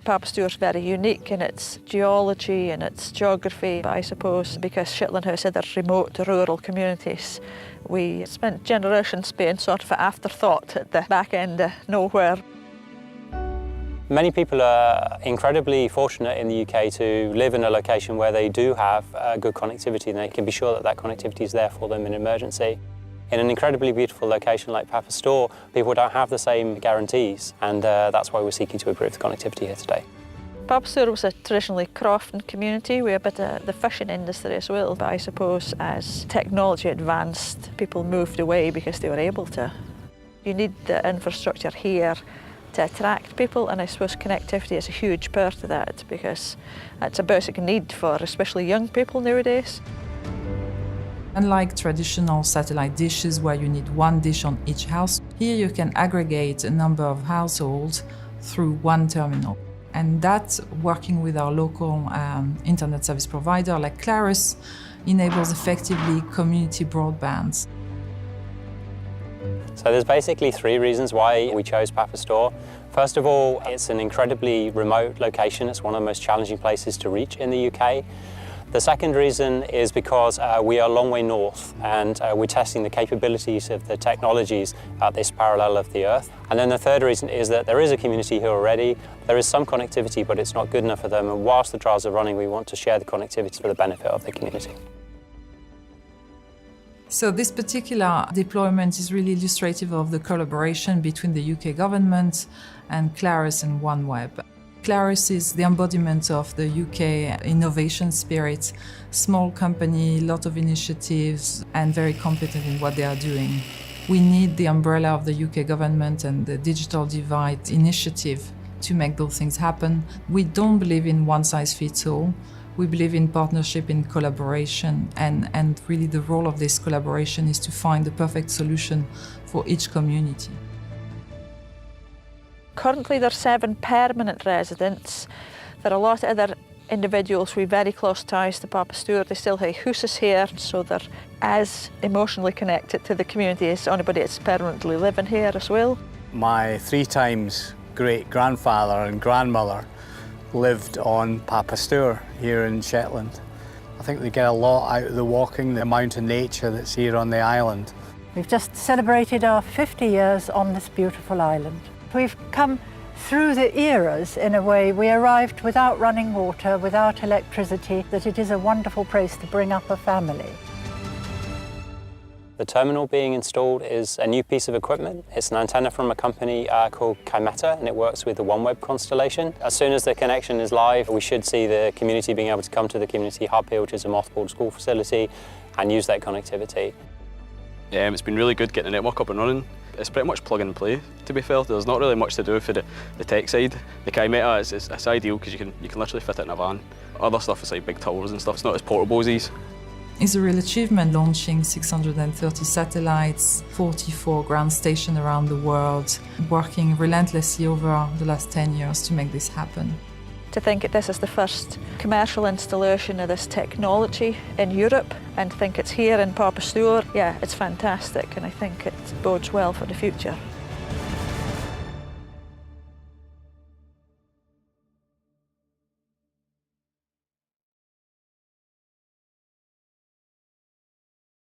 Papa Stour's very unique in its geology and its geography, but I suppose because Shetland has other remote rural communities, we spent generations being sort of an afterthought at the back end of nowhere. Many people are incredibly fortunate in the UK to live in a location where they do have good connectivity and they can be sure that that connectivity is there for them in an emergency. In an incredibly beautiful location like Papa Stour, people don't have the same guarantees, and that's why we're seeking to improve the connectivity here today. Papa Stour was a traditionally crofting community with a bit of the fishing industry as well, but I suppose as technology advanced, people moved away because they were able to. You need the infrastructure here to attract people, and I suppose connectivity is a huge part of that because it's a basic need for especially young people nowadays. Unlike traditional satellite dishes where you need one dish on each house, here you can aggregate a number of households through one terminal. And that, working with our local internet service provider like Clarus, enables effectively community broadband. So there's basically three reasons why we chose Papa Stour. First of all, it's an incredibly remote location. It's one of the most challenging places to reach in the UK. The second reason is because we are a long way north and we're testing the capabilities of the technologies at this parallel of the Earth. And then the third reason is that there is a community here already. There is some connectivity, but it's not good enough for them. And whilst the trials are running, we want to share the connectivity for the benefit of the community. So this particular deployment is really illustrative of the collaboration between the UK government and Clarus and OneWeb. Clarus is the embodiment of the UK innovation spirit, small company, lot of initiatives, and very competent in what they are doing. We need the umbrella of the UK government and the Digital Divide initiative to make those things happen. We don't believe in one size fits all. We believe in partnership, in collaboration, and really the role of this collaboration is to find the perfect solution for each community. Currently there are 7 permanent residents. There are a lot of other individuals with very close ties to Papa Stour. They still have houses here, so they're as emotionally connected to the community as anybody that's permanently living here as well. My 3 times great-grandfather and grandmother lived on Papa Stour here in Shetland. I think they get a lot out of the walking, the amount of nature that's here on the island. We've just celebrated our 50 years on this beautiful island. We've come through the eras in a way. We arrived without running water, without electricity, that it is a wonderful place to bring up a family. The terminal being installed is a new piece of equipment. It's an antenna from a company called Migrated, and it works with the OneWeb constellation. As soon as the connection is live, we should see the community being able to come to the community hub here, which is a mothballed school facility, and use that connectivity. It's been really good getting the network up and running. It's pretty much plug and play, to be fair. There's not really much to do for the tech side. The Migrated it's ideal because you can literally fit it in a van. Other stuff is like big towers and stuff. It's not as portable as these. It's a real achievement, launching 630 satellites, 44 ground stations around the world, working relentlessly over the last 10 years to make this happen. To think that this is the first commercial installation of this technology in Europe and think it's here in Papa Stour, yeah, it's fantastic, and I think it bodes well for the future.